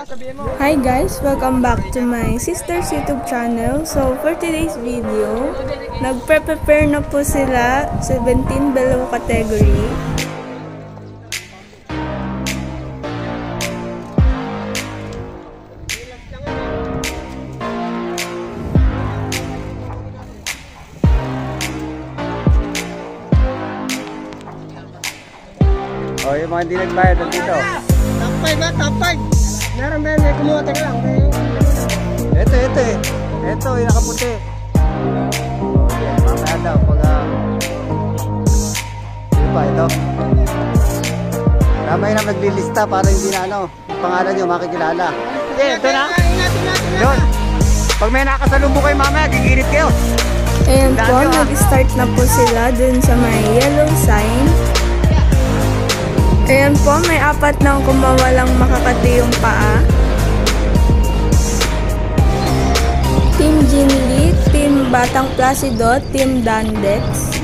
Hi guys! Welcome back to my sister's YouTube channel. So for today's video, nagpre-prepare na po sila 17 below category. O, yung mga hindi nagbayad dito. Top 5 ba? Top 5! Meron ba yun? May kumuha. Teka lang. Ito eh. Ito, yung nakaputi. Okay, mamaya daw. Pag, yun ba, ito. Tama yun na maglilista para hindi na pangalan nyo makikilala. Okay, ito na. Yun. Pag may nakasalubong kayo mamaya, gigirit kayo. Ayan po, nag-start na po sila dun sa may yellow sign. Ayan po, may apat nang kumawalang makakati yung paa. Team Jinli, Team Batang Placido, Team Dandex.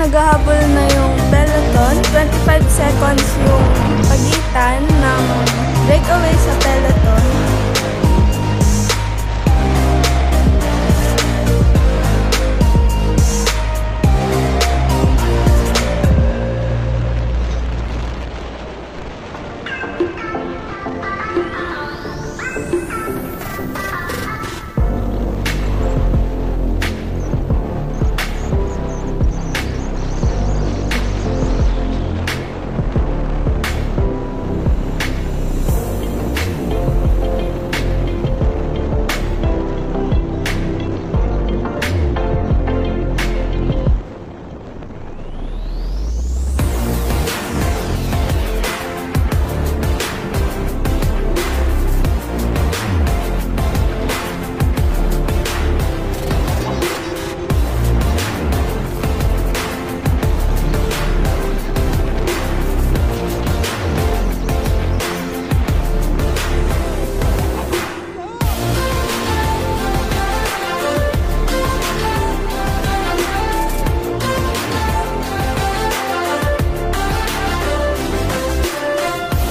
Naghahabol na yung peloton, 25 seconds yung pagitan ng breakaway sa peloton.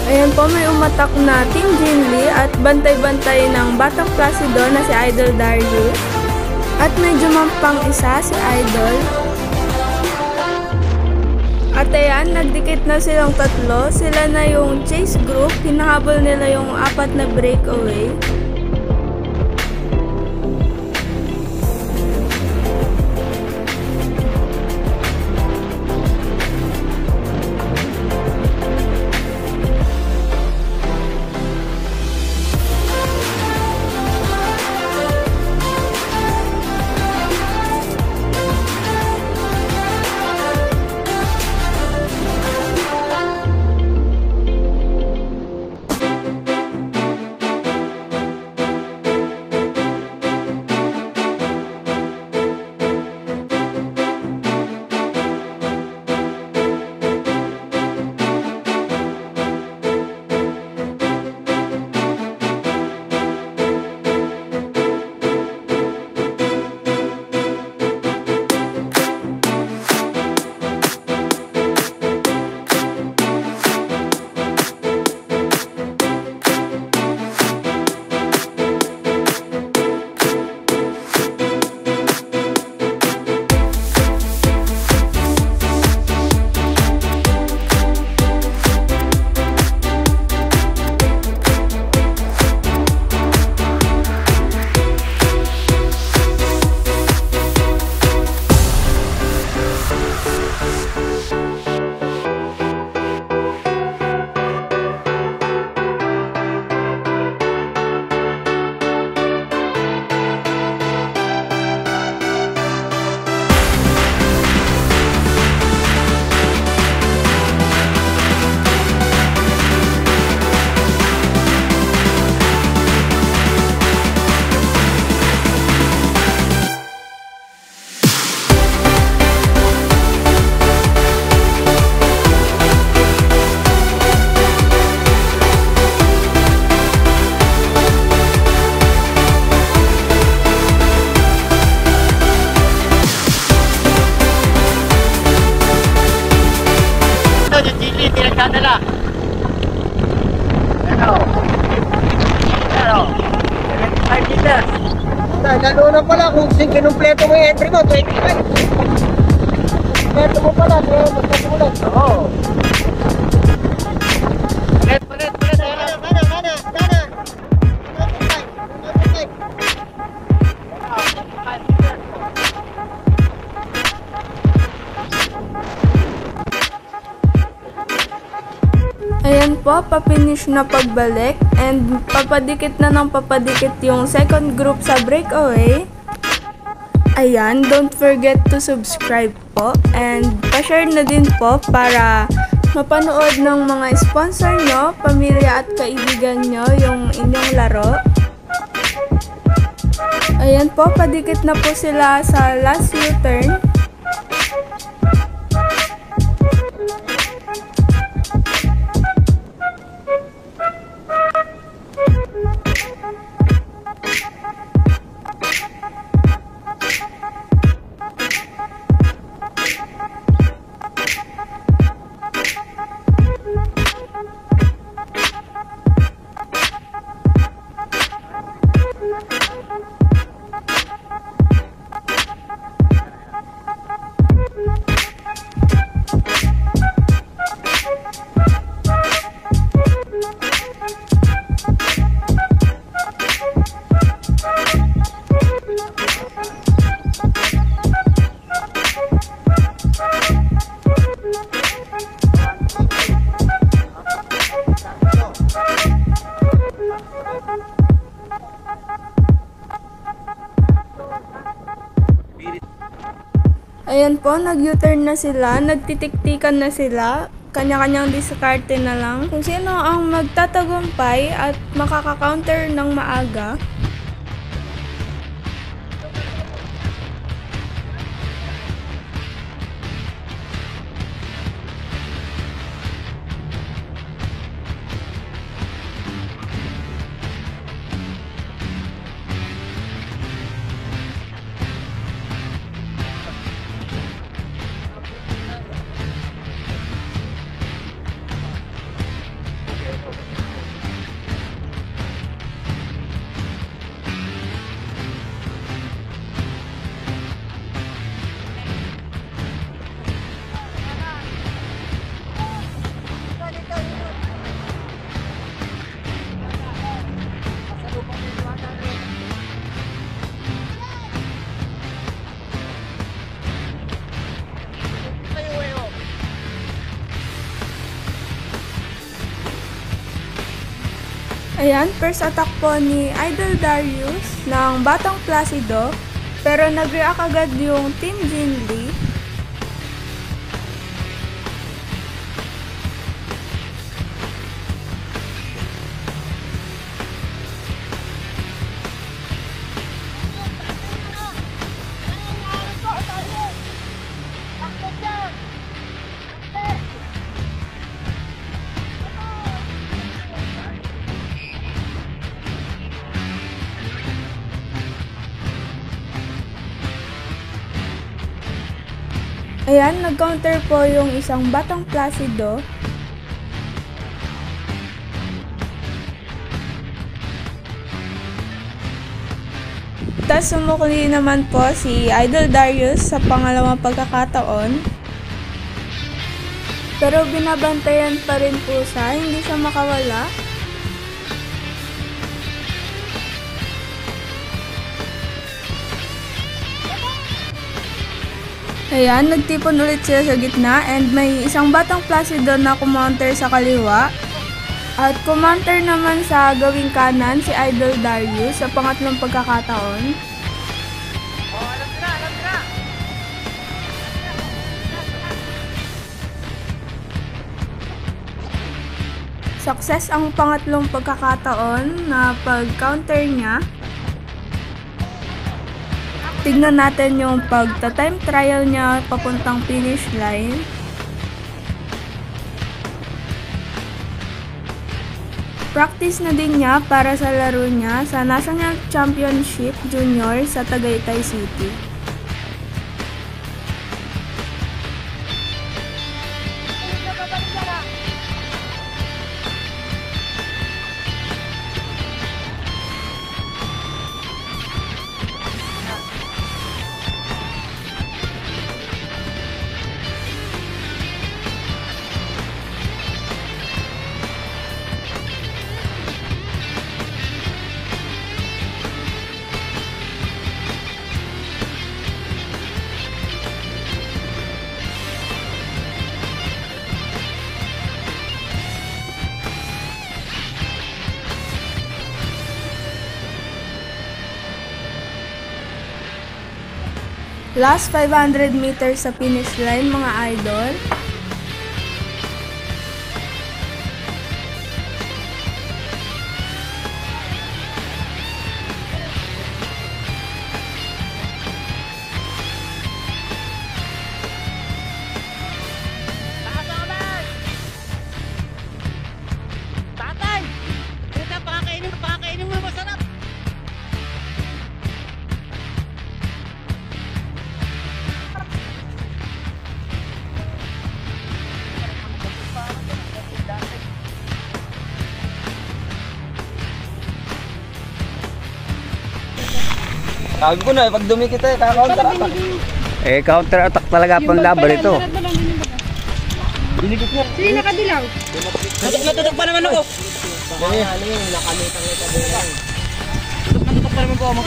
Ayan po, may umatak na Team Jinli at bantay-bantay ng Batang Placido na si Idol Darius. At medyo mampang isa si Idol. At ayan, nagdikit na silang tatlo. Sila na yung chase group. Hinahabol nila yung apat na breakaway. Kinaluna pala kung kinumpleto mo yung entry mo, 25. Kinumpleto mo pala, magkasulat. Oo. Palit. Kana. 25. Ayan po, papinish na pagbalik and papadikit na ng papadikit yung second group sa breakaway. Ayan, don't forget to subscribe po and pa-share na din po para mapanood ng mga sponsor nyo, pamilya at kaibigan nyo yung inyong laro. Ayan po, padikit na po sila sa last U-turn. Ayan po, nag-U-turn na sila, nagtitiktikan na sila, kanya-kanyang diskarte na lang. Kung sino ang magtatagumpay at makaka-counter ng maaga. Ayan, first attack po ni Idol Darius ng Batang Placido, pero nag-react agad yung Team Jinli. Ayan, nag-counter po yung isang Batang Placido. Tapos sumukli naman po si Idol Darius sa pangalawang pagkakataon. Pero binabantayan pa rin po siya, hindi siya makawala. Ayan, nagtipon ulit sila sa gitna and may isang Batang Placido na kumonter sa kaliwa. At kumonter naman sa gawing kanan si Idol Darius sa pangatlong pagkakataon. Success ang pangatlong pagkakataon na pag-counter niya. Tignan natin yung pagta-time trial niya papuntang finish line. Practice na din niya para sa laro niya sa National Championship Junior sa Tagaytay City. Last 500 meters sa finish line mga idol. Sabi ko na, pag dumikit tayo, kaka-counter attack. Eh, counter attack talaga pang laban ito. Dinikit nga. Sige, nakadilaw. Natutok pa naman ako. Ano yun, nakamita-ngita din lang. Tutok pa naman po ako.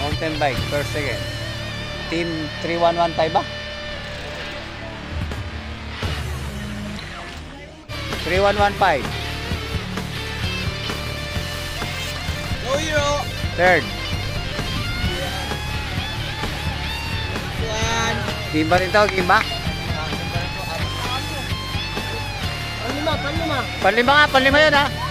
Mountain bike, per second. Team 3115 ba? 3115. No hero. Third. Yan. Team ba rin to? Team ba? Panlima. Panlima nga, panlima yun ha.